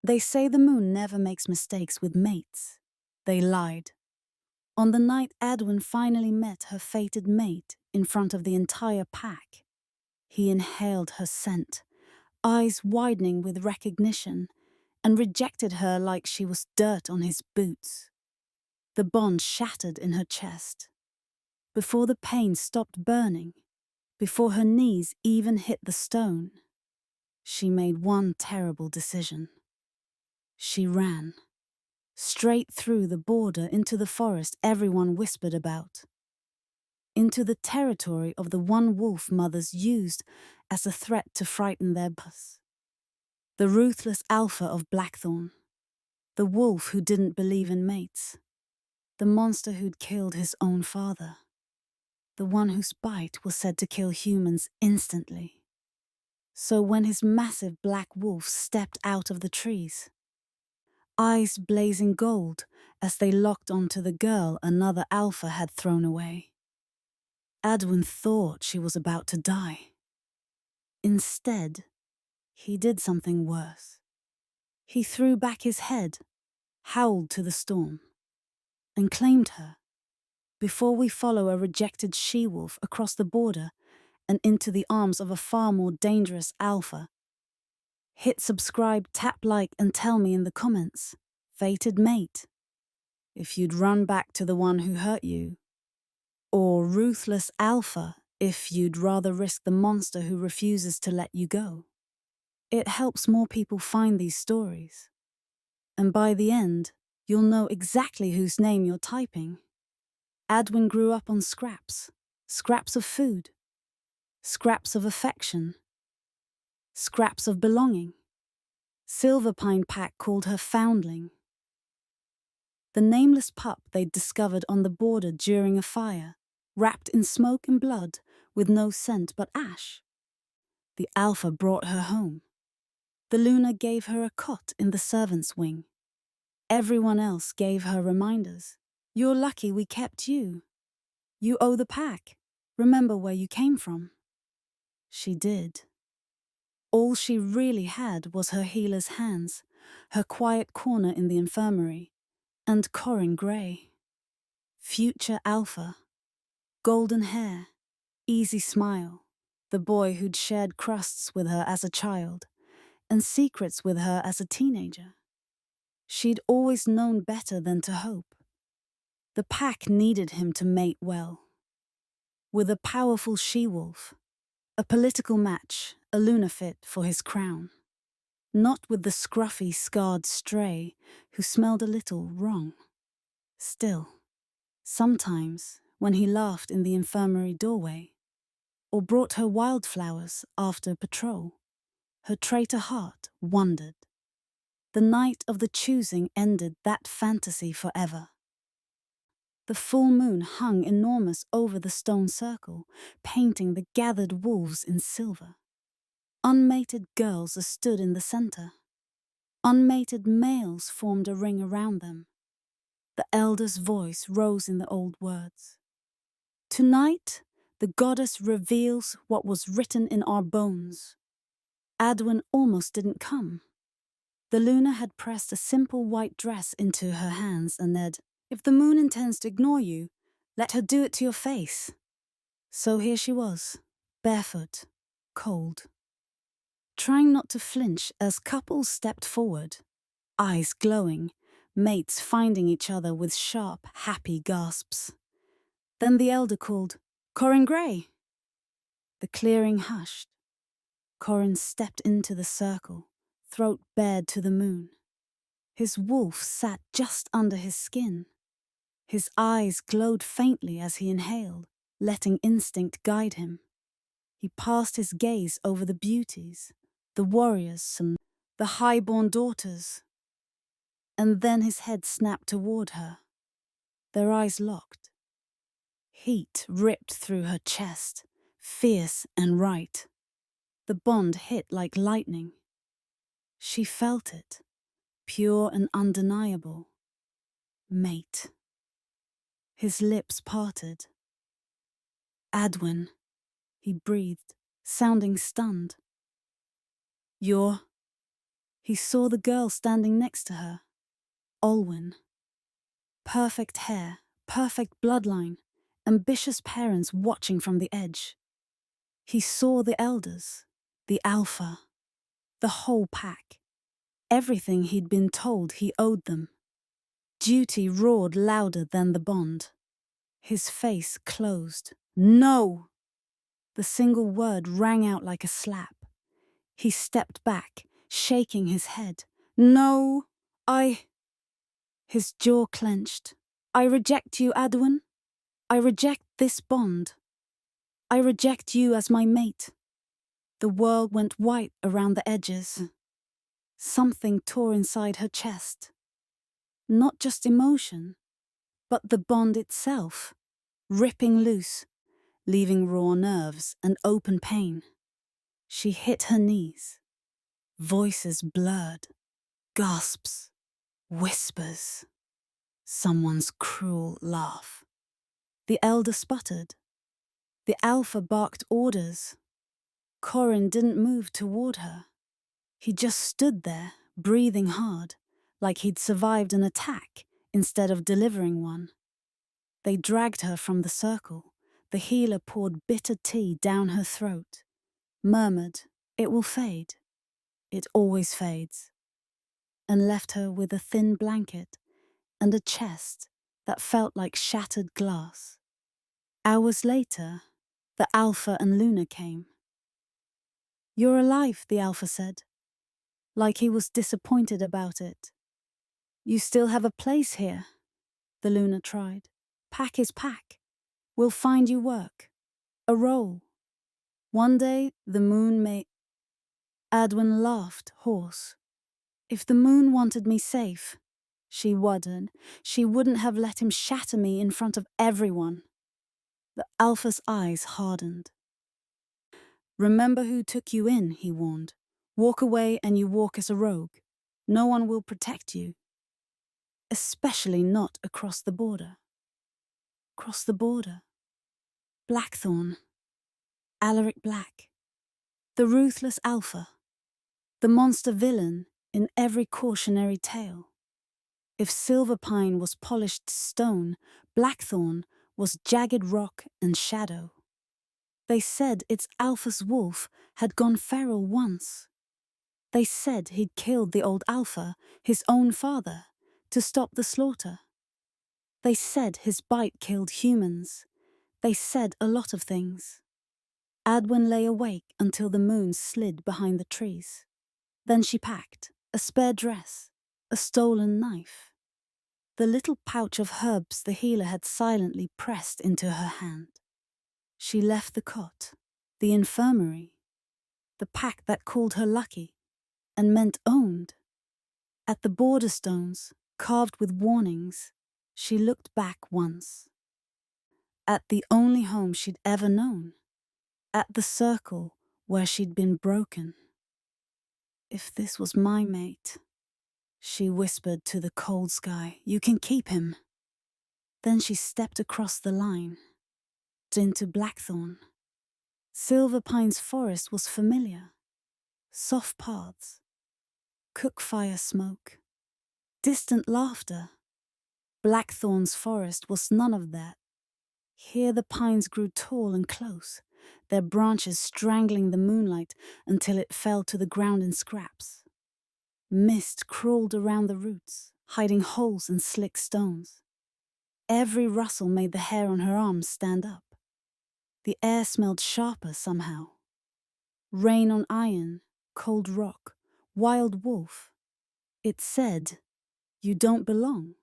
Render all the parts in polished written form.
They say the moon never makes mistakes with mates. They lied. On the night Edwin finally met her fated mate in front of the entire pack, he inhaled her scent, eyes widening with recognition, and rejected her like she was dirt on his boots. The bond shattered in her chest. Before the pain stopped burning, before her knees even hit the stone, she made one terrible decision. She ran. Straight through the border into the forest everyone whispered about. Into the territory of the one wolf mothers used as a threat to frighten their cubs. The ruthless alpha of Blackthorn. The wolf who didn't believe in mates. The monster who'd killed his own father. The one whose bite was said to kill humans instantly. So when his massive black wolf stepped out of the trees, eyes blazing gold as they locked onto the girl another alpha had thrown away, Edwin thought she was about to die. Instead, he did something worse. He threw back his head, howled to the storm, and claimed her. Before we follow a rejected she-wolf across the border and into the arms of a far more dangerous alpha, hit subscribe, tap like, and tell me in the comments, fated mate, if you'd run back to the one who hurt you, or ruthless alpha if you'd rather risk the monster who refuses to let you go. It helps more people find these stories. And by the end, you'll know exactly whose name you're typing. Edwin grew up on scraps of food, scraps of affection, scraps of belonging. Silverpine Pack called her Foundling. The nameless pup they'd discovered on the border during a fire, wrapped in smoke and blood, with no scent but ash. The alpha brought her home. The Luna gave her a cot in the servants' wing. Everyone else gave her reminders. You're lucky we kept you. You owe the pack. Remember where you came from. She did. All she really had was her healer's hands, her quiet corner in the infirmary, and Corin Gray. Future alpha. Golden hair, easy smile, the boy who'd shared crusts with her as a child, and secrets with her as a teenager. She'd always known better than to hope. The pack needed him to mate well. With a powerful she-wolf, a political match, a Luna fit for his crown. Not with the scruffy, scarred stray who smelled a little wrong. Still, sometimes, when he laughed in the infirmary doorway, or brought her wildflowers after patrol, her traitor heart wondered. The night of the choosing ended that fantasy forever. The full moon hung enormous over the stone circle, painting the gathered wolves in silver. Unmated girls stood in the center. Unmated males formed a ring around them. The elder's voice rose in the old words. Tonight, the goddess reveals what was written in our bones. Edwin almost didn't come. The Luna had pressed a simple white dress into her hands and said, "If the moon intends to ignore you, let her do it to your face." So here she was, barefoot, cold. Trying not to flinch as couples stepped forward, eyes glowing, mates finding each other with sharp, happy gasps. Then the elder called, "Corin Gray." The clearing hushed. Corin stepped into the circle, throat bared to the moon. His wolf sat just under his skin. His eyes glowed faintly as he inhaled, letting instinct guide him. He passed his gaze over the beauties, the warriors and the high-born daughters. And then his head snapped toward her. Their eyes locked. Heat ripped through her chest, fierce and right. The bond hit like lightning. She felt it, pure and undeniable. Mate. His lips parted. "Edwin," he breathed, sounding stunned. "You're..." He saw the girl standing next to her, Olwen. Perfect hair, perfect bloodline, ambitious parents watching from the edge. He saw the elders, the alpha, the whole pack. Everything he'd been told he owed them. Duty roared louder than the bond. His face closed. No! The single word rang out like a slap. He stepped back, shaking his head. No, His jaw clenched. I reject you, Adwin. I reject this bond. I reject you as my mate. The world went white around the edges. Something tore inside her chest. Not just emotion, but the bond itself, ripping loose, leaving raw nerves and open pain. She hit her knees. Voices blurred. Gasps. Whispers. Someone's cruel laugh. The elder sputtered. The alpha barked orders. Corin didn't move toward her. He just stood there, breathing hard, like he'd survived an attack instead of delivering one. They dragged her from the circle. The healer poured bitter tea down her throat, murmured, "It will fade. It always fades," and left her with a thin blanket and a chest that felt like shattered glass. Hours later, the Alpha and Luna came. "You're alive," the Alpha said, like he was disappointed about it. "You still have a place here," the Luna tried. "Pack is pack. We'll find you work. A role. One day, the moon may—" Adwin laughed, hoarse. "If the moon wanted me safe," she wondered, "she wouldn't have let him shatter me in front of everyone." The Alpha's eyes hardened. "Remember who took you in," he warned. "Walk away and you walk as a rogue. No one will protect you. Especially not across the border." Across the border. Blackthorn. Alaric Black. The ruthless Alpha. The monster villain in every cautionary tale. If Silverpine was polished stone, Blackthorn was jagged rock and shadow. They said its Alpha's wolf had gone feral once. They said he'd killed the old Alpha, his own father, to stop the slaughter. They said his bite killed humans. They said a lot of things. Adwin lay awake until the moon slid behind the trees. Then she packed a spare dress, a stolen knife. The little pouch of herbs the healer had silently pressed into her hand. She left the cot, the infirmary, the pack that called her lucky and meant owned. At the border stones, carved with warnings, she looked back once. At the only home she'd ever known. At the circle where she'd been broken. "If this was my mate," she whispered to the cold sky, "you can keep him." Then she stepped across the line, into Blackthorn. Silverpine's forest was familiar. Soft paths, cook fire smoke, distant laughter. Blackthorn's forest was none of that. Here the pines grew tall and close, their branches strangling the moonlight until it fell to the ground in scraps. Mist crawled around the roots, hiding holes in slick stones. Every rustle made the hair on her arms stand up. The air smelled sharper somehow. Rain on iron, cold rock, wild wolf. It said, "You don't belong."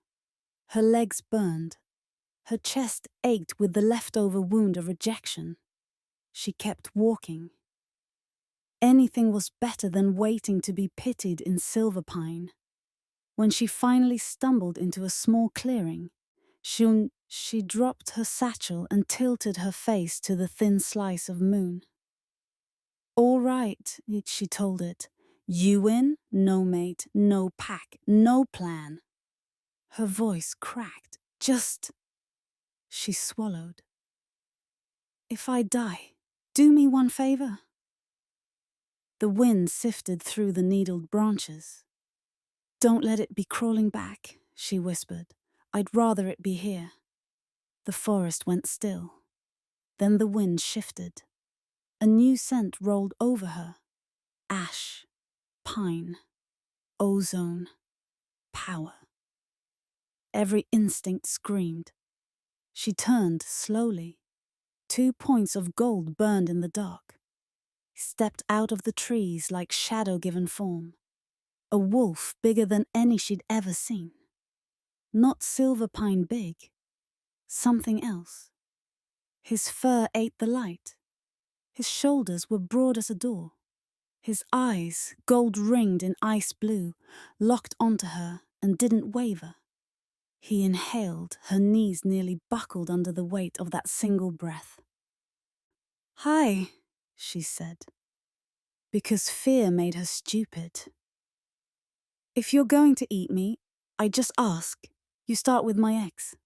Her legs burned. Her chest ached with the leftover wound of rejection. She kept walking. Anything was better than waiting to be pitied in Silverpine. When she finally stumbled into a small clearing, she dropped her satchel and tilted her face to the thin slice of moon. "All right," she told it. "You win, no mate, no pack, no plan." Her voice cracked. "Just—" She swallowed. "If I die, do me one favor." The wind sifted through the needled branches. "Don't let it be crawling back," she whispered. "I'd rather it be here." The forest went still. Then the wind shifted. A new scent rolled over her. Ash, pine, ozone, power. Every instinct screamed. She turned slowly. 2 points of gold burned in the dark. Stepped out of the trees like shadow-given form. A wolf bigger than any she'd ever seen. Not silver pine big. Something else. His fur ate the light. His shoulders were broad as a door. His eyes, gold-ringed in ice blue, locked onto her and didn't waver. He inhaled, her knees nearly buckled under the weight of that single breath. "Hi," she said, because fear made her stupid. "If you're going to eat me, I just ask. You start with my ex.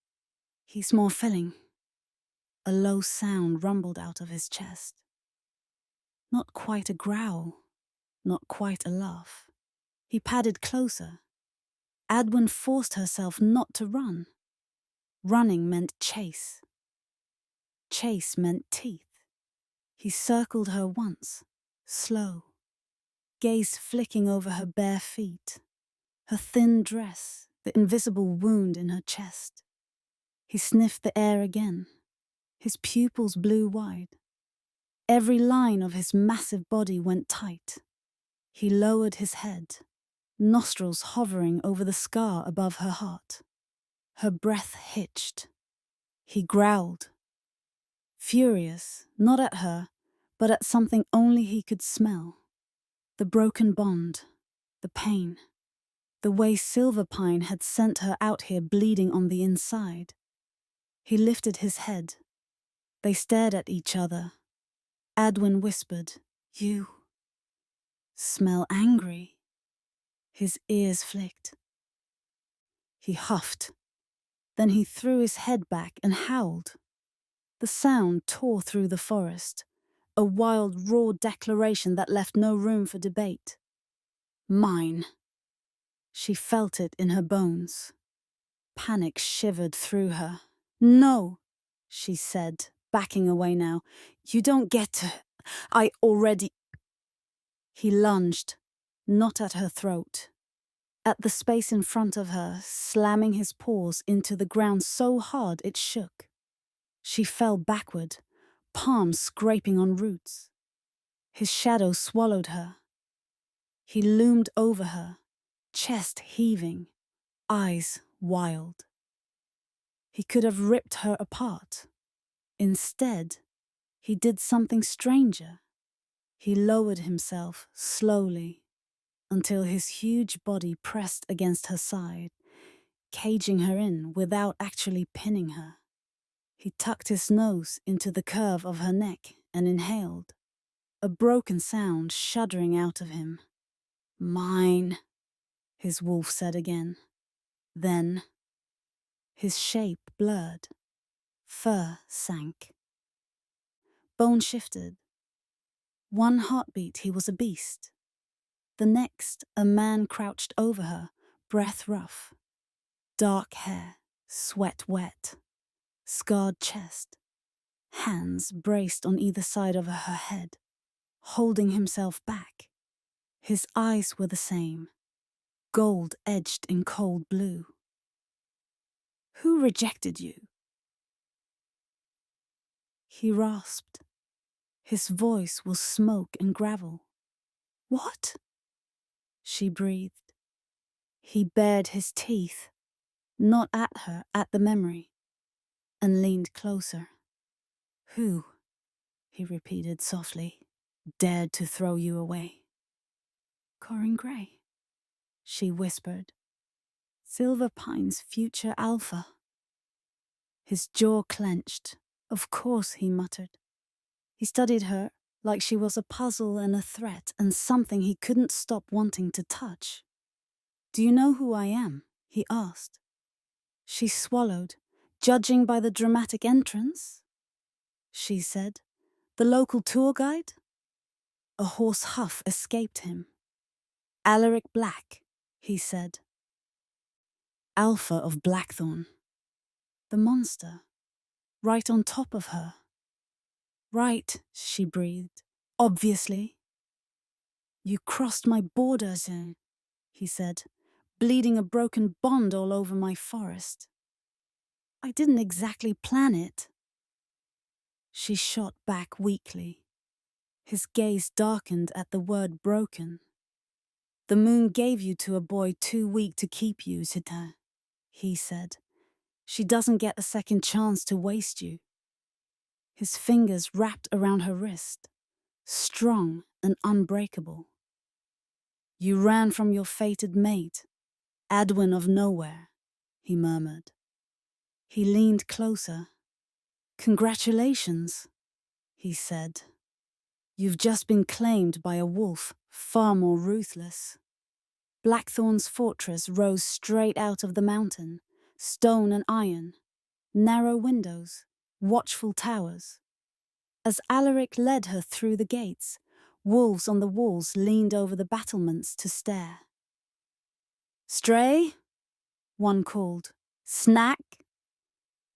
He's more filling." A low sound rumbled out of his chest. Not quite a growl, not quite a laugh. He padded closer. Adwin forced herself not to run. Running meant chase. Chase meant teeth. He circled her once, slow, gaze flicking over her bare feet, her thin dress, the invisible wound in her chest. He sniffed the air again, his pupils blew wide. Every line of his massive body went tight. He lowered his head, nostrils hovering over the scar above her heart. Her breath hitched. He growled. Furious, not at her, but at something only he could smell. The broken bond, the pain, the way Silverpine had sent her out here bleeding on the inside. He lifted his head. They stared at each other. Adwin whispered, "You smell angry." His ears flicked. He huffed. Then he threw his head back and howled. The sound tore through the forest, a wild, raw declaration that left no room for debate. Mine. She felt it in her bones. Panic shivered through her. "No," she said, backing away now. "You don't get to. I already..." He lunged, not at her throat, at the space in front of her, slamming his paws into the ground so hard it shook. She fell backward, palms scraping on roots. His shadow swallowed her. He loomed over her, chest heaving, eyes wild. He could have ripped her apart. Instead, he did something stranger. He lowered himself slowly until his huge body pressed against her side, caging her in without actually pinning her. He tucked his nose into the curve of her neck and inhaled, a broken sound shuddering out of him. "Mine," his wolf said again. Then, his shape blurred. Fur sank. Bone shifted. One heartbeat, he was a beast. The next, a man crouched over her, breath rough. Dark hair, sweat wet. Scarred chest. Hands braced on either side of her head, holding himself back. His eyes were the same, gold edged in cold blue. "Who rejected you?" He rasped. His voice was smoke and gravel. "What?" She breathed. He bared his teeth, not at her, at the memory, and leaned closer. "Who," he repeated softly, "dared to throw you away?" "Corin Gray," she whispered. "Silverpine's future alpha." His jaw clenched. "Of course," he muttered. He studied her like she was a puzzle and a threat and something he couldn't stop wanting to touch. "Do you know who I am?" he asked. She swallowed. "Judging by the dramatic entrance?" She said. "The local tour guide?" a hoarse huff escaped him. "Alaric Black," he said. "Alpha of Blackthorn." The monster, right on top of her. "Right," she breathed. "Obviously." "You crossed my borders, he said, bleeding a broken bond all over my forest. "I didn't exactly plan it." She shot back weakly. His gaze darkened at the word broken. "The moon gave you to a boy too weak to keep you, Sita," he said. "She doesn't get a second chance to waste you." His fingers wrapped around her wrist, strong and unbreakable. "You ran from your fated mate, Adwin of Nowhere," he murmured. He leaned closer. "Congratulations," he said. "You've just been claimed by a wolf far more ruthless." Blackthorn's fortress rose straight out of the mountain, stone and iron, narrow windows, watchful towers. As Alaric led her through the gates, wolves on the walls leaned over the battlements to stare. "Stray?" one called. "Snack?"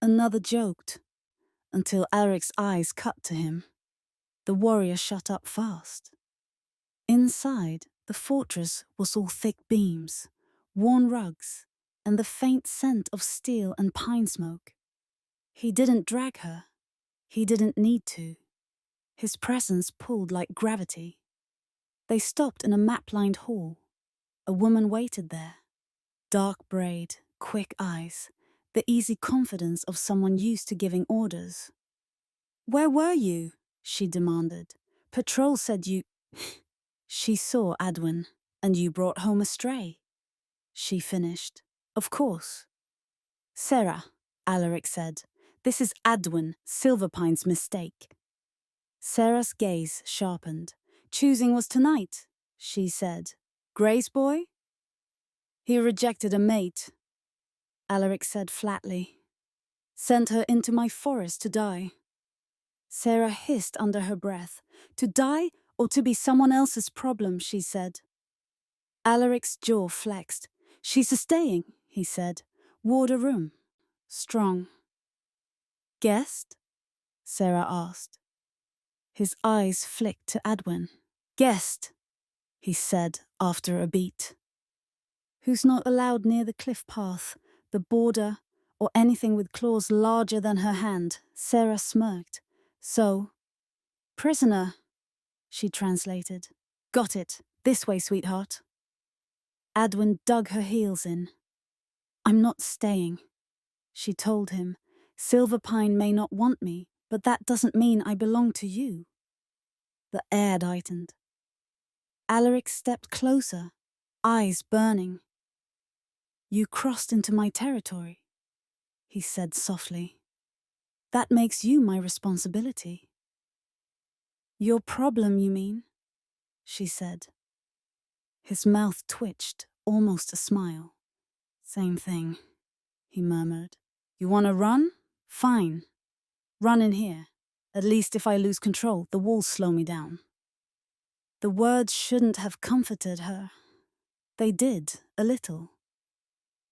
Another joked, until Alaric's eyes cut to him. The warrior shut up fast. Inside, the fortress was all thick beams, worn rugs, and the faint scent of steel and pine smoke. He didn't drag her. He didn't need to. His presence pulled like gravity. They stopped in a map-lined hall. A woman waited there. Dark braid, quick eyes, the easy confidence of someone used to giving orders. "Where were you?" she demanded. "Patrol said you—" She saw Adwin, "And you brought home a stray," she finished. "Of course." "Sarah," Alaric said, "this is Adwin, Silverpine's mistake." Sarah's gaze sharpened. "Choosing was tonight," she said. "Gray's boy?" "He rejected a mate," Alaric said flatly. "Sent her into my forest to die." Sarah hissed under her breath. "To die or to be someone else's problem," she said. Alaric's jaw flexed. "She's a staying," he said. "Ward a room. Strong." "Guest?" Sarah asked. His eyes flicked to Adwin. "Guest," he said after a beat. "Who's not allowed near the cliff path, the border, or anything with claws larger than her hand?" Sarah smirked. "So, prisoner," she translated. "Got it. This way, sweetheart." Adwin dug her heels in. "I'm not staying," she told him. "Silverpine may not want me, but that doesn't mean I belong to you." The air tightened. Alaric stepped closer, eyes burning. "You crossed into my territory," he said softly. "That makes you my responsibility." "Your problem, you mean?" she said. His mouth twitched, almost a smile. "Same thing," he murmured. "You want to run? Fine. Run in here. At least if I lose control, the walls slow me down." The words shouldn't have comforted her. They did, a little.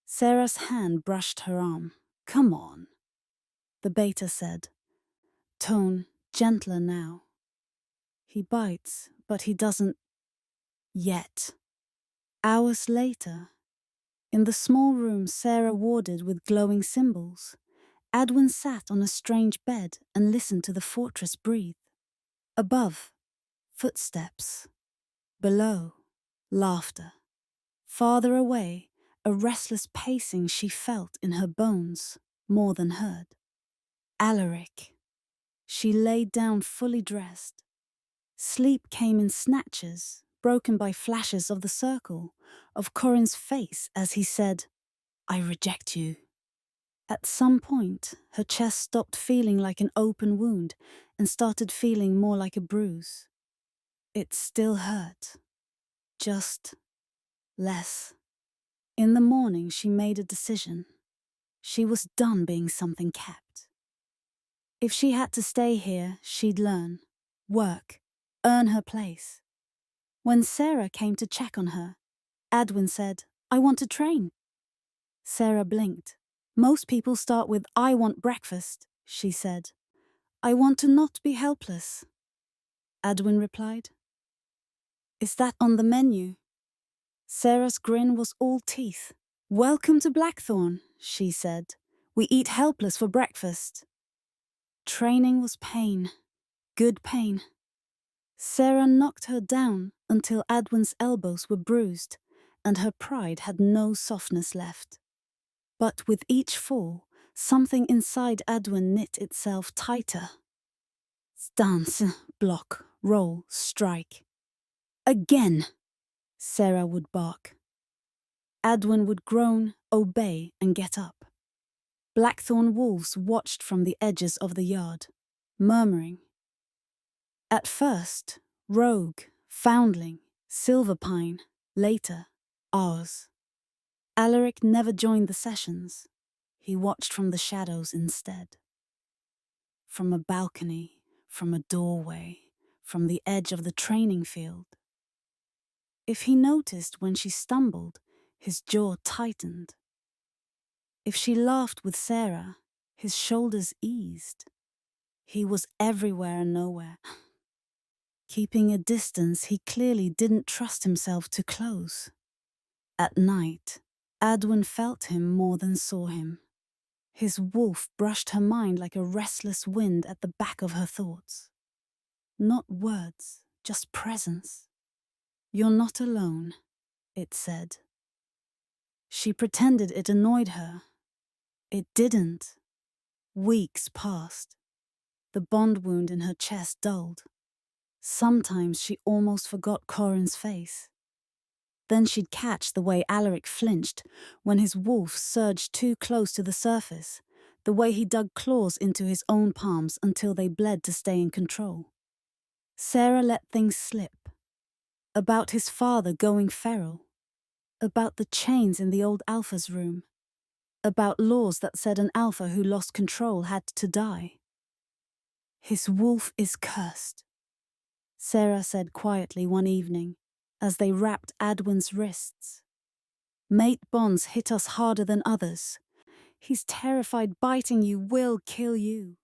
Sarah's hand brushed her arm. "Come on," the beta said, tone gentler now. "He bites, but he doesn't yet." Hours later, in the small room Sarah warded with glowing symbols, Adwin sat on a strange bed and listened to the fortress breathe. Above, footsteps. Below, laughter. Farther away, a restless pacing she felt in her bones, more than heard. Alaric. She laid down fully dressed. Sleep came in snatches, broken by flashes of the circle, of Corin's face as he said, "I reject you." At some point, her chest stopped feeling like an open wound and started feeling more like a bruise. It still hurt. Just less. In the morning, she made a decision. She was done being something kept. If she had to stay here, she'd learn, work, earn her place. When Sarah came to check on her, Adwin said, "I want to train." Sarah blinked. "Most people start with 'I want breakfast,'" she said. "I want to not be helpless." Adwin replied, "Is that on the menu?" Sarah's grin was all teeth. "Welcome to Blackthorn," she said. "We eat helpless for breakfast." Training was pain. Good pain. Sarah knocked her down until Adwin's elbows were bruised, and her pride had no softness left. But with each fall, something inside Adwin knit itself tighter. Stance, block, roll, strike. "Again!" Sarah would bark. Adwin would groan, obey, and get up. Blackthorn wolves watched from the edges of the yard, murmuring. At first, rogue, foundling, silver pine, later, ours. Alaric never joined the sessions. He watched from the shadows instead. From a balcony, from a doorway, from the edge of the training field. If he noticed when she stumbled, his jaw tightened. If she laughed with Sarah, his shoulders eased. He was everywhere and nowhere. Keeping a distance he clearly didn't trust himself to close. At night, Adwin felt him more than saw him. His wolf brushed her mind like a restless wind at the back of her thoughts. Not words, just presence. "You're not alone," it said. She pretended it annoyed her. It didn't. Weeks passed. The bond wound in her chest dulled. Sometimes she almost forgot Corin's face. Then she'd catch the way Alaric flinched when his wolf surged too close to the surface, the way he dug claws into his own palms until they bled to stay in control. Sarah let things slip. About his father going feral. About the chains in the old alpha's room. About laws that said an alpha who lost control had to die. "His wolf is cursed," Sarah said quietly one evening, as they wrapped Adwin's wrists. "Mate bonds hit us harder than others. He's terrified biting you will kill you."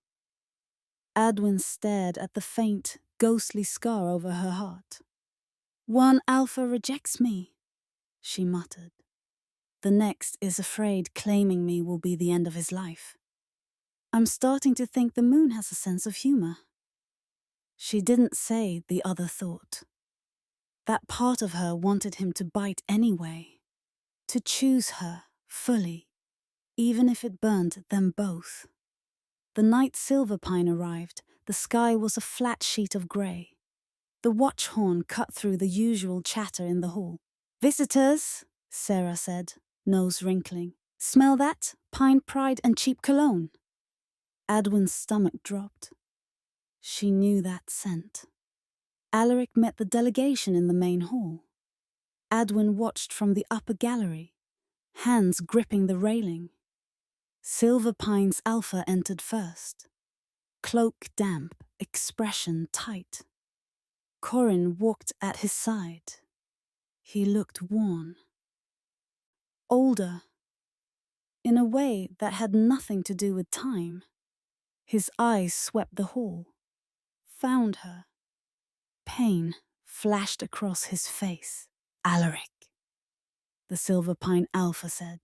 Adwin stared at the faint, ghostly scar over her heart. "One alpha rejects me," she muttered. "The next is afraid claiming me will be the end of his life. I'm starting to think the moon has a sense of humor." She didn't say the other thought. That part of her wanted him to bite anyway, to choose her fully, even if it burned them both. The night Silverpine arrived, the sky was a flat sheet of grey. The watch horn cut through the usual chatter in the hall. "Visitors," Sarah said, nose wrinkling. "Smell that? Pine pride and cheap cologne." Adwin's stomach dropped. She knew that scent. Alaric met the delegation in the main hall. Adwin watched from the upper gallery, hands gripping the railing. Silverpine's alpha entered first. Cloak damp, expression tight. Corin walked at his side. He looked worn. Older. In a way that had nothing to do with time. His eyes swept the hall. Found her. Pain flashed across his face. "Alaric," the Silverpine alpha said.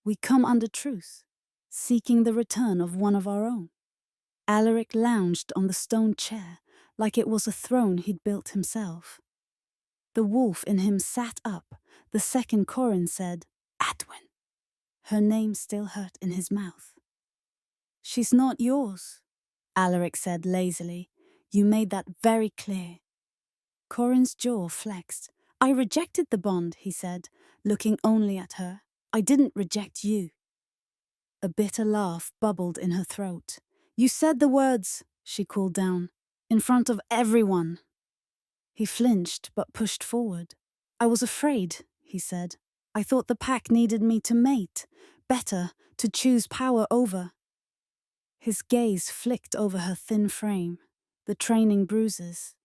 "We come under truce, seeking the return of one of our own." Alaric lounged on the stone chair like it was a throne he'd built himself. The wolf in him sat up. The second Corin said, "Adwin." Her name still hurt in his mouth. "She's not yours," Alaric said lazily. "You made that very clear." Corin's jaw flexed. "I rejected the bond," he said, looking only at her. "I didn't reject you." A bitter laugh bubbled in her throat. "You said the words," she cooled down, "in front of everyone." He flinched but pushed forward. "I was afraid," he said. "I thought the pack needed me to mate, better, to choose power over." His gaze flicked over her thin frame, the training bruises.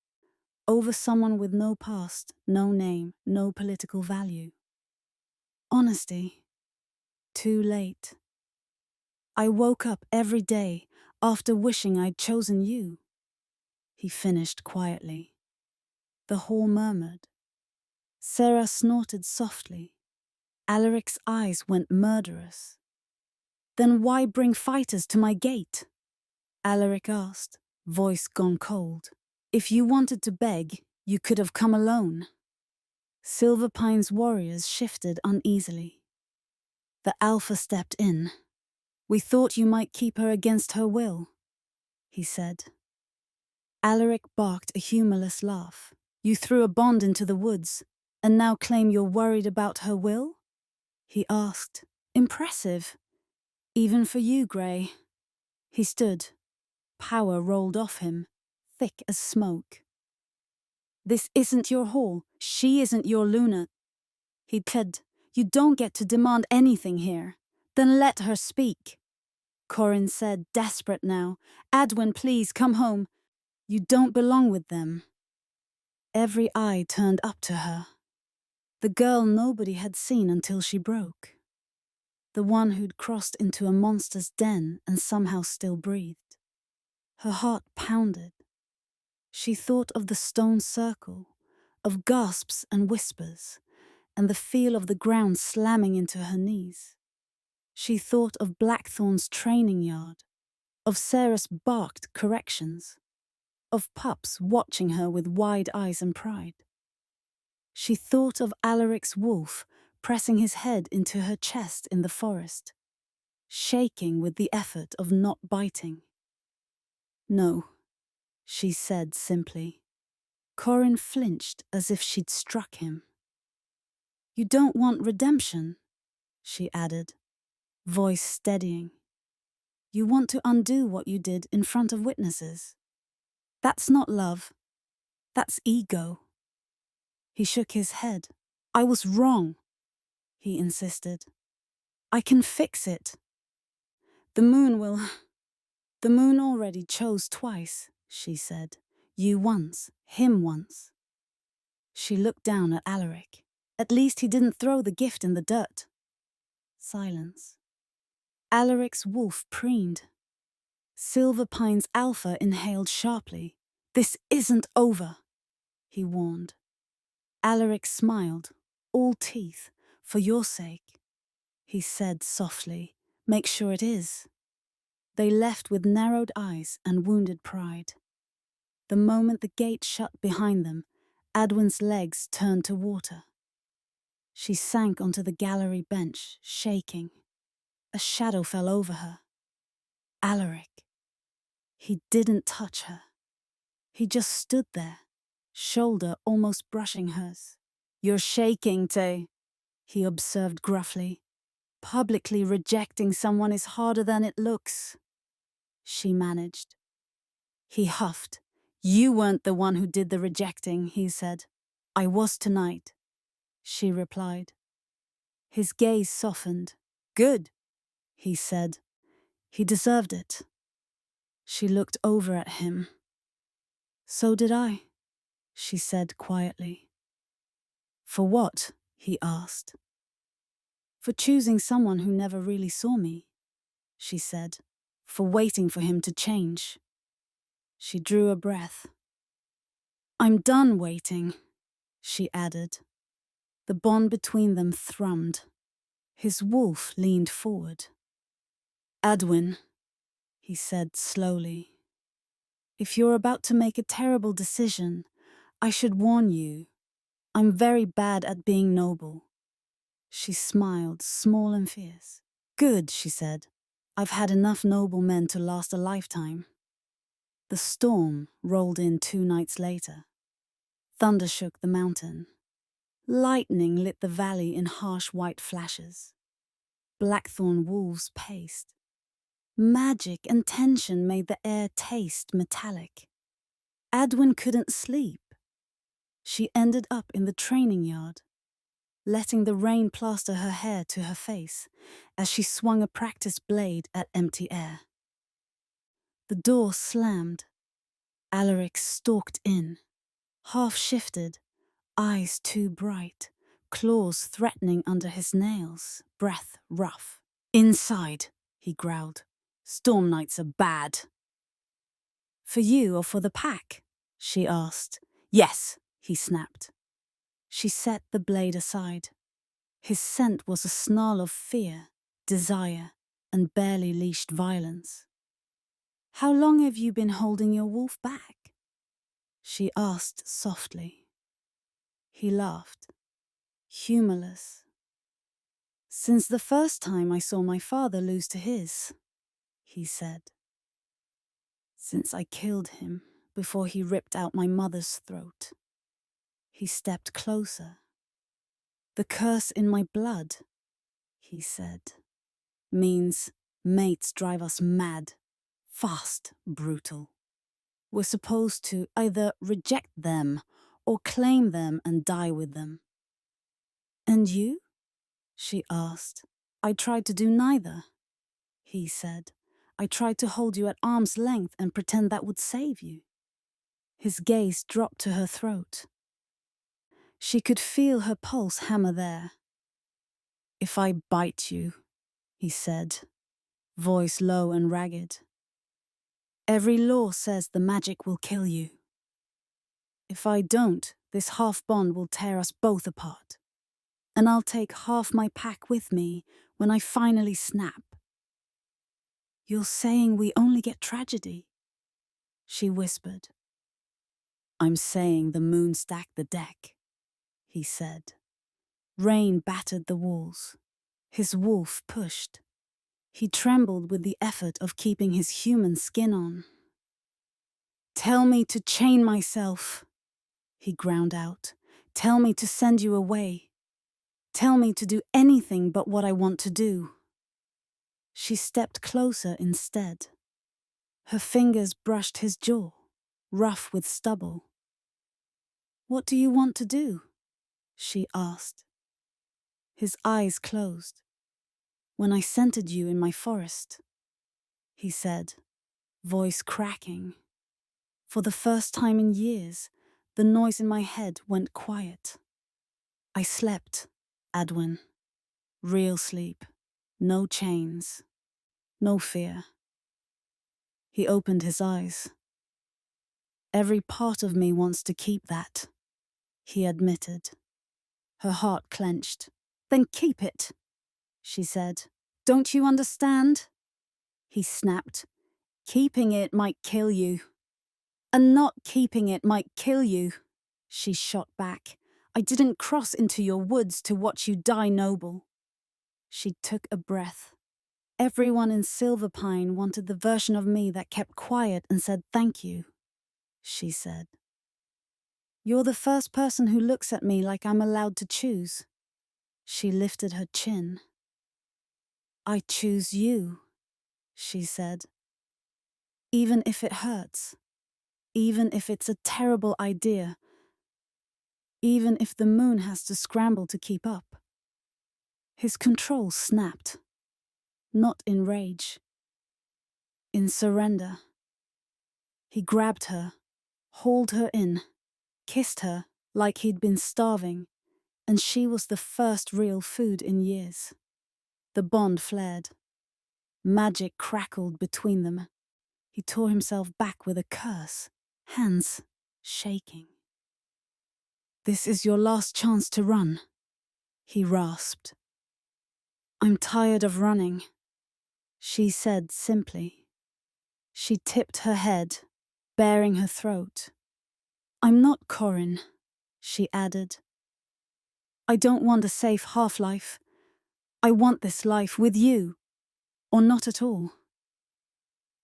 over someone with no past, no name, no political value. Honesty. Too late. I woke up every day after wishing I'd chosen you. He finished quietly. The hall murmured. Sarah snorted softly. Alaric's eyes went murderous. Then why bring fighters to my gate? Alaric asked, voice gone cold. If you wanted to beg, you could have come alone. Silverpine's warriors shifted uneasily. The Alpha stepped in. We thought you might keep her against her will, he said. Alaric barked a humorless laugh. You threw a bond into the woods, and now claim you're worried about her will? He asked. Impressive. Even for you, Grey. He stood. Power rolled off him, thick as smoke. This isn't your hall. She isn't your Luna. He said, You don't get to demand anything here. Then let her speak. Corin said, desperate now. Adwin, please come home. You don't belong with them. Every eye turned up to her. The girl nobody had seen until she broke. The one who'd crossed into a monster's den and somehow still breathed. Her heart pounded. She thought of the stone circle, of gasps and whispers, and the feel of the ground slamming into her knees. She thought of Blackthorn's training yard, of Sarah's barked corrections, of pups watching her with wide eyes and pride. She thought of Alaric's wolf pressing his head into her chest in the forest, shaking with the effort of not biting. No, she said simply. Corin flinched as if she'd struck him. You don't want redemption, she added, voice steadying. You want to undo what you did in front of witnesses. That's not love. That's ego. He shook his head. I was wrong, he insisted. I can fix it. The moon will... The moon already chose twice, she said. You once, him once. She looked down at Alaric. At least he didn't throw the gift in the dirt. Silence. Alaric's wolf preened. Silverpine's Alpha inhaled sharply. This isn't over, he warned. Alaric smiled, all teeth. For your sake, he said softly. Make sure it is. They left with narrowed eyes and wounded pride. The moment the gate shut behind them, Adwin's legs turned to water. She sank onto the gallery bench, shaking. A shadow fell over her. Alaric. He didn't touch her. He just stood there, shoulder almost brushing hers. You're shaking, Tay, he observed gruffly. Publicly rejecting someone is harder than it looks. She managed. He huffed. You weren't the one who did the rejecting, he said. I was tonight, she replied. His gaze softened. Good, he said. He deserved it. She looked over at him. So did I, she said quietly. For what? He asked. For choosing someone who never really saw me, she said. For waiting for him to change. She drew a breath. I'm done waiting, she added. The bond between them thrummed. His wolf leaned forward. Adwin, he said slowly. If you're about to make a terrible decision, I should warn you. I'm very bad at being noble. She smiled, small and fierce. Good, she said. I've had enough noble men to last a lifetime. The storm rolled in 2 nights later. Thunder shook the mountain. Lightning lit the valley in harsh white flashes. Blackthorn wolves paced. Magic and tension made the air taste metallic. Adwin couldn't sleep. She ended up in the training yard, letting the rain plaster her hair to her face as she swung a practice blade at empty air. The door slammed. Alaric stalked in. half shifted, eyes too bright, claws threatening under his nails, breath rough. Inside, he growled. Storm nights are bad. For you or for the pack? She asked. Yes, he snapped. She set the blade aside. His scent was a snarl of fear, desire, and barely leashed violence. How long have you been holding your wolf back? She asked softly. He laughed. Humorless. Since the first time I saw my father lose to his, he said. Since I killed him before he ripped out my mother's throat. He stepped closer. The curse in my blood, he said, means mates drive us mad, fast, brutal. We're supposed to either reject them or claim them and die with them. And you? She asked. I tried to do neither, he said. I tried to hold you at arm's length and pretend that would save you. His gaze dropped to her throat. She could feel her pulse hammer there. If I bite you, he said, voice low and ragged. Every law says the magic will kill you. If I don't, this half bond will tear us both apart. And I'll take half my pack with me when I finally snap. You're saying we only get tragedy? She whispered. I'm saying the moon stacked the deck, he said. Rain battered the walls. His wolf pushed. He trembled with the effort of keeping his human skin on. Tell me to chain myself, he ground out. Tell me to send you away. Tell me to do anything but what I want to do. She stepped closer instead. Her fingers brushed his jaw, rough with stubble. What do you want to do? She asked. His eyes closed. When I scented you in my forest, he said, voice cracking. For the first time in years, the noise in my head went quiet. I slept, Adwin. Real sleep. No chains. No fear. He opened his eyes. Every part of me wants to keep that, he admitted. Her heart clenched. Then keep it, she said. Don't you understand? He snapped. Keeping it might kill you. And not keeping it might kill you, she shot back. I didn't cross into your woods to watch you die noble. She took a breath. Everyone in Silverpine wanted the version of me that kept quiet and said thank you, she said. You're the first person who looks at me like I'm allowed to choose. She lifted her chin. I choose you, she said. Even if it hurts. Even if it's a terrible idea. Even if the moon has to scramble to keep up. His control snapped. Not in rage. In surrender. He grabbed her, hauled her in, kissed her like he'd been starving, and she was the first real food in years. The bond flared. Magic crackled between them. He tore himself back with a curse, hands shaking. This is your last chance to run, he rasped. I'm tired of running, she said simply. She tipped her head, baring her throat. I'm not Corin, she added. I don't want a safe half-life. I want this life with you, or not at all.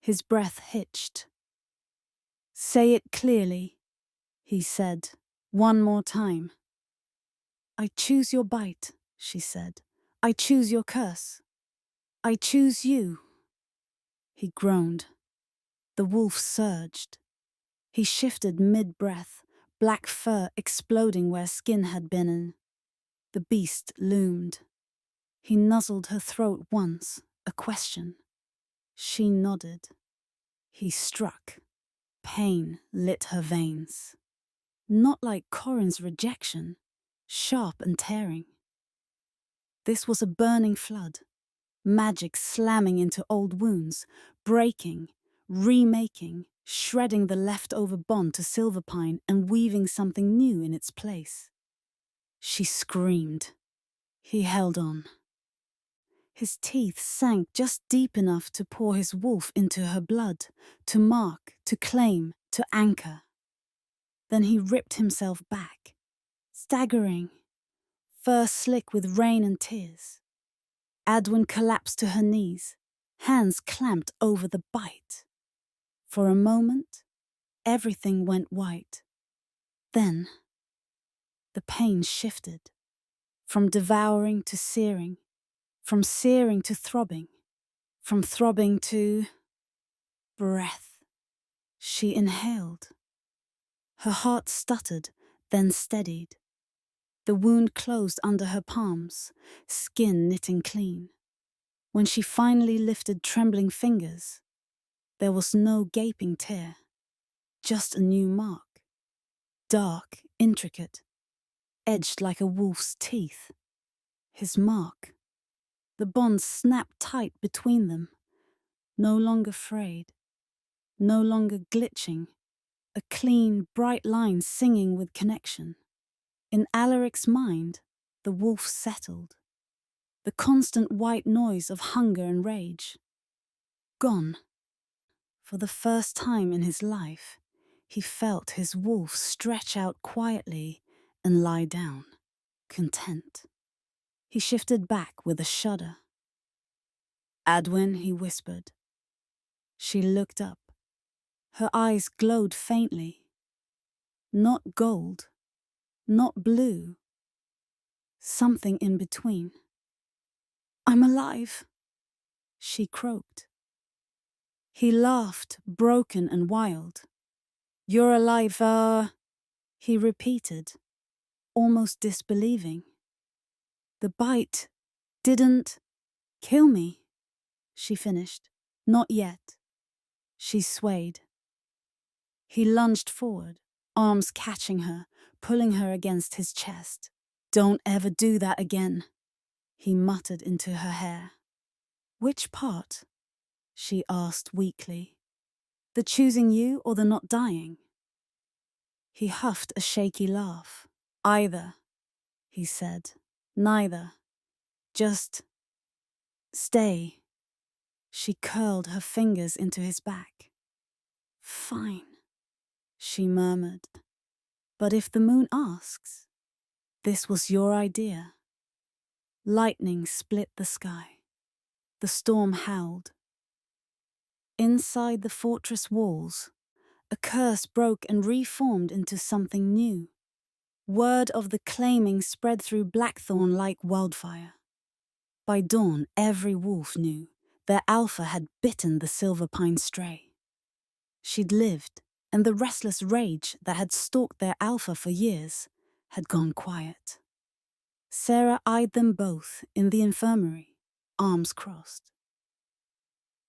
His breath hitched. Say it clearly, he said, one more time. I choose your bite, she said. I choose your curse. I choose you. He groaned. The wolf surged. He shifted mid-breath, black fur exploding where skin had been. The beast loomed. He nuzzled her throat once, a question. She nodded. He struck. Pain lit her veins. Not like Corin's rejection, sharp and tearing. This was a burning flood, magic slamming into old wounds, breaking, remaking, shredding the leftover bond to Silverpine and weaving something new in its place. She screamed. He held on. His teeth sank just deep enough to pour his wolf into her blood, to mark, to claim, to anchor. Then he ripped himself back, staggering, fur slick with rain and tears. Adwin collapsed to her knees, hands clamped over the bite. For a moment, everything went white. Then, the pain shifted, from devouring to searing, from searing to throbbing, from throbbing to breath. She inhaled. Her heart stuttered, then steadied. The wound closed under her palms, skin knitting clean. When she finally lifted trembling fingers, there was no gaping tear, just a new mark. Dark, intricate, edged like a wolf's teeth. His mark. The bond snapped tight between them, no longer frayed, no longer glitching, a clean, bright line singing with connection. In Alaric's mind, the wolf settled. The constant white noise of hunger and rage. Gone. For the first time in his life, he felt his wolf stretch out quietly and lie down, content. He shifted back with a shudder. "Adwin," he whispered. She looked up. Her eyes glowed faintly. Not gold, not blue. Something in between. "I'm alive," she croaked. He laughed, broken and wild. "You're alive, he repeated, almost disbelieving. "The bite didn't kill me," she finished. "Not yet." She swayed. He lunged forward, arms catching her, pulling her against his chest. "Don't ever do that again," he muttered into her hair. "Which part?" she asked weakly. "The choosing you or the not dying?" He huffed a shaky laugh. "Either," he said. "Neither. Just stay." She curled her fingers into his back. "Fine," she murmured. "But if the moon asks, this was your idea." Lightning split the sky. The storm howled. Inside the fortress walls, a curse broke and reformed into something new. Word of the claiming spread through Blackthorn like wildfire. By dawn, every wolf knew their alpha had bitten the Silverpine stray. She'd lived, and the restless rage that had stalked their alpha for years had gone quiet. Sarah eyed them both in the infirmary, arms crossed.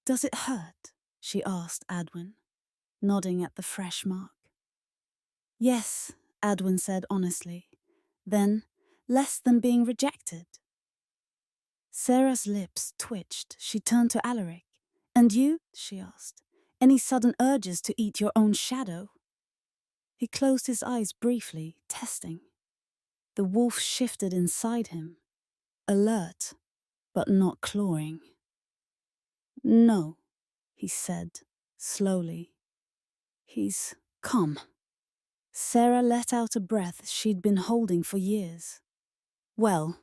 "Does it hurt?" she asked Adwin, nodding at the fresh mark. "Yes," Adwin said honestly. "Then, less than being rejected." Sarah's lips twitched. She turned to Alaric. "And you?" she asked. "Any sudden urges to eat your own shadow?" He closed his eyes briefly, testing. The wolf shifted inside him, alert, but not clawing. "No," he said, slowly. "He's come." Sarah let out a breath she'd been holding for years. "Well,"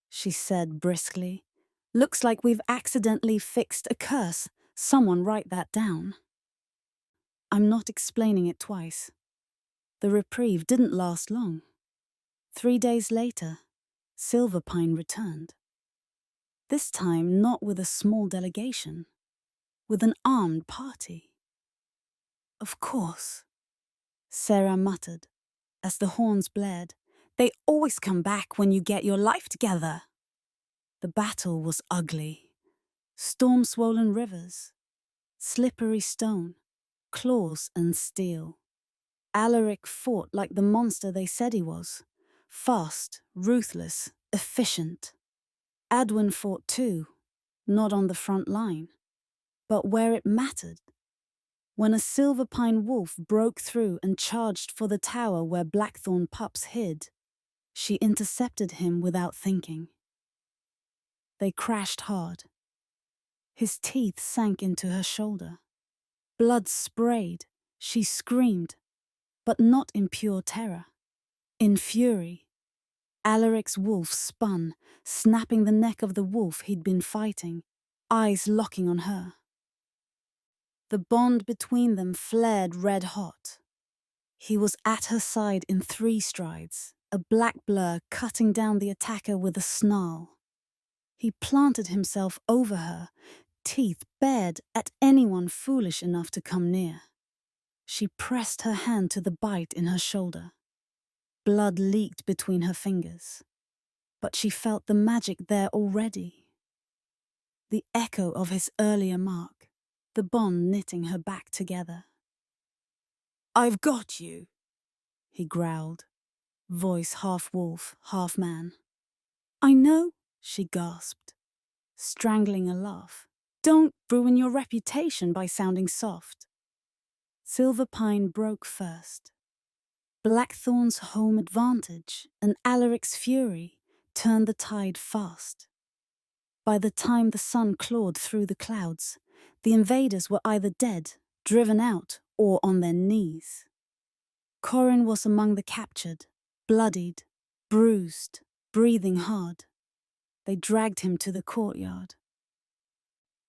she said briskly, "looks like we've accidentally fixed a curse. Someone write that down." I'm not explaining it twice. The reprieve didn't last long. 3 days later, Silverpine returned. This time not with a small delegation, with an armed party. "Of course," Sarah muttered, as the horns blared. "They always come back when you get your life together." The battle was ugly. Storm-swollen rivers, slippery stone, claws and steel. Alaric fought like the monster they said he was. Fast, ruthless, efficient. Adwin fought too, not on the front line, but where it mattered. When a silver pine wolf broke through and charged for the tower where blackthorn pups hid, she intercepted him without thinking. They crashed hard. His teeth sank into her shoulder. Blood sprayed. She screamed, but not in pure terror. In fury, Alaric's wolf spun, snapping the neck of the wolf he'd been fighting, eyes locking on her. The bond between them flared red hot. He was at her side in 3 strides, a black blur cutting down the attacker with a snarl. He planted himself over her, teeth bared at anyone foolish enough to come near. She pressed her hand to the bite in her shoulder. Blood leaked between her fingers, but she felt the magic there already. The echo of his earlier mark, the bond knitting her back together. "I've got you," he growled, voice half wolf, half man. "I know," she gasped, strangling a laugh. "Don't ruin your reputation by sounding soft." Silver Pine broke first. Blackthorn's home advantage and Alaric's fury turned the tide fast. By the time the sun clawed through the clouds, the invaders were either dead, driven out, or on their knees. Corin was among the captured, bloodied, bruised, breathing hard. They dragged him to the courtyard.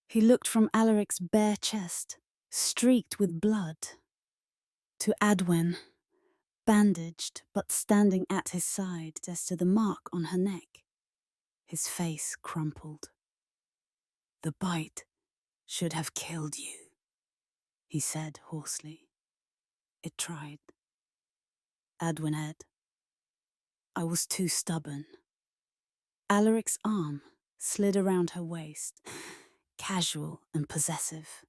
He looked from Alaric's bare chest, streaked with blood, to Adwen, bandaged but standing at his side as to the mark on her neck. His face crumpled. "The bite should have killed you," he said hoarsely. "It tried." Adwin had. "I was too stubborn." Alaric's arm slid around her waist, casual and possessive.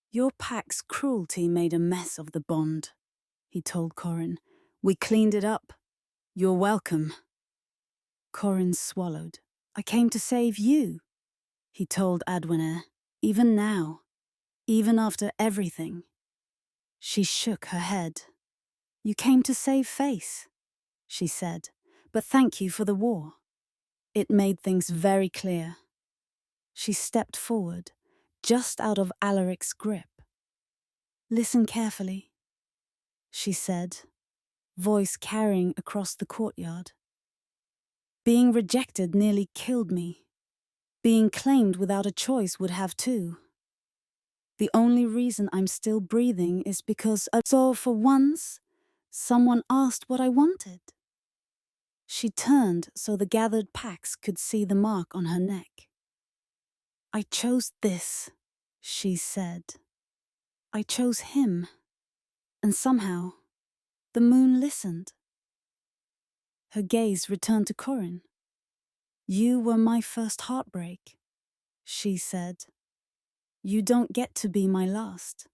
"Your pack's cruelty made a mess of the bond," he told Corin. "We cleaned it up. You're welcome." Corin swallowed. "I came to save you," he told Adwinair. "Even now, even after everything." She shook her head. "You came to save face," she said, "but thank you for the war." It made things very clear. She stepped forward, just out of Alaric's grip. "Listen carefully," she said, voice carrying across the courtyard. "Being rejected nearly killed me. Being claimed without a choice would have too. The only reason I'm still breathing is because I saw for once someone asked what I wanted." She turned so the gathered packs could see the mark on her neck. "I chose this," she said. "I chose him. And somehow, the moon listened." Her gaze returned to Corin. "You were my first heartbreak," she said. "You don't get to be my last."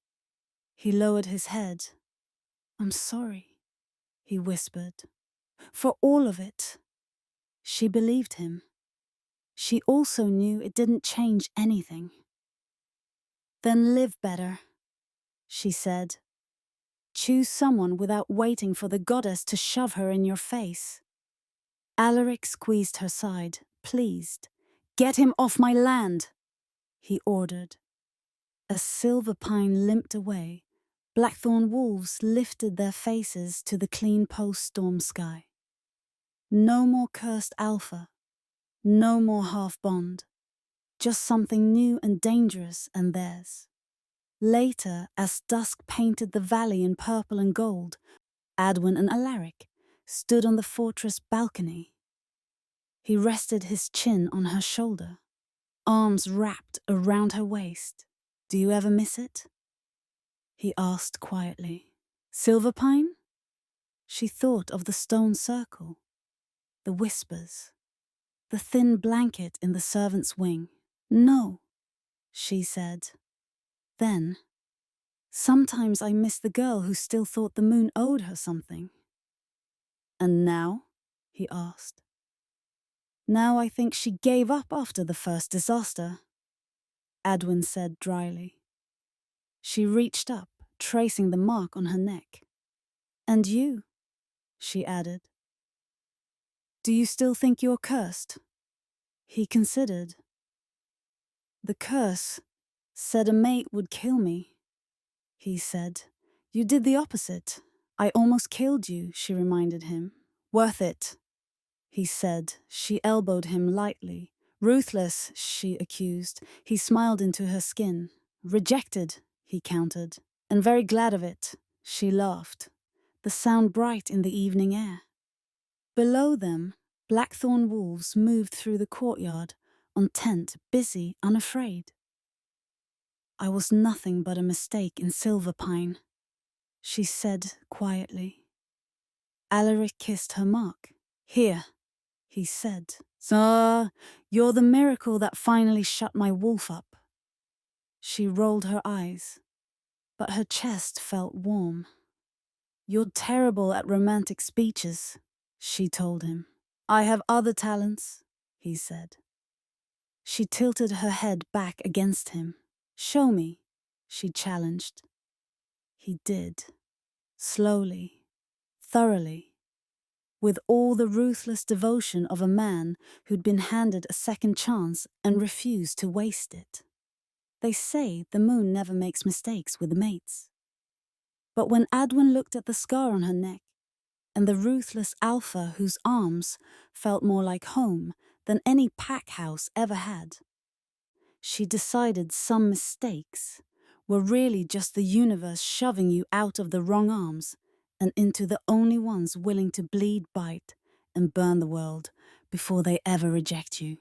He lowered his head. "I'm sorry," he whispered. "For all of it." She believed him. She also knew it didn't change anything. "Then live better," she said. "Choose someone without waiting for the goddess to shove her in your face." Alaric squeezed her side, pleased. "Get him off my land," he ordered. As Silver Pine limped away, Blackthorn wolves lifted their faces to the clean post-storm sky. No more cursed alpha, no more half-bond, just something new and dangerous and theirs. Later, as dusk painted the valley in purple and gold, Adwin and Alaric stood on the fortress balcony. He rested his chin on her shoulder, arms wrapped around her waist. "Do you ever miss it?" he asked quietly. "Silverpine?" She thought of the stone circle, the whispers, the thin blanket in the servant's wing. "No," she said. Then, Sometimes I miss the girl who still thought the moon owed her something. And now? He asked. Now I think she gave up after the first disaster, Adwin said dryly. She reached up, tracing the mark on her neck. And you, she added. Do you still think you're cursed? He considered. The curse said a mate would kill me, he said. You did the opposite. I almost killed you, she reminded him. Worth it, he said. She elbowed him lightly. Ruthless, she accused. He smiled into her skin. Rejected, he countered. And very glad of it, she laughed, the sound bright in the evening air. Below them, blackthorn wolves moved through the courtyard, on tent, busy, unafraid. I was nothing but a mistake in Silver Pine, she said quietly. Alaric kissed her mark. Here, he said. So, you're the miracle that finally shut my wolf up. She rolled her eyes, but her chest felt warm. You're terrible at romantic speeches, she told him. I have other talents, he said. She tilted her head back against him. Show me, she challenged. He did. Slowly, thoroughly, with all the ruthless devotion of a man who'd been handed a second chance and refused to waste it. They say the moon never makes mistakes with mates. But when Adwin looked at the scar on her neck, and the ruthless alpha whose arms felt more like home than any pack house ever had, she decided some mistakes were really just the universe shoving you out of the wrong arms and into the only ones willing to bleed, bite, and burn the world before they ever reject you.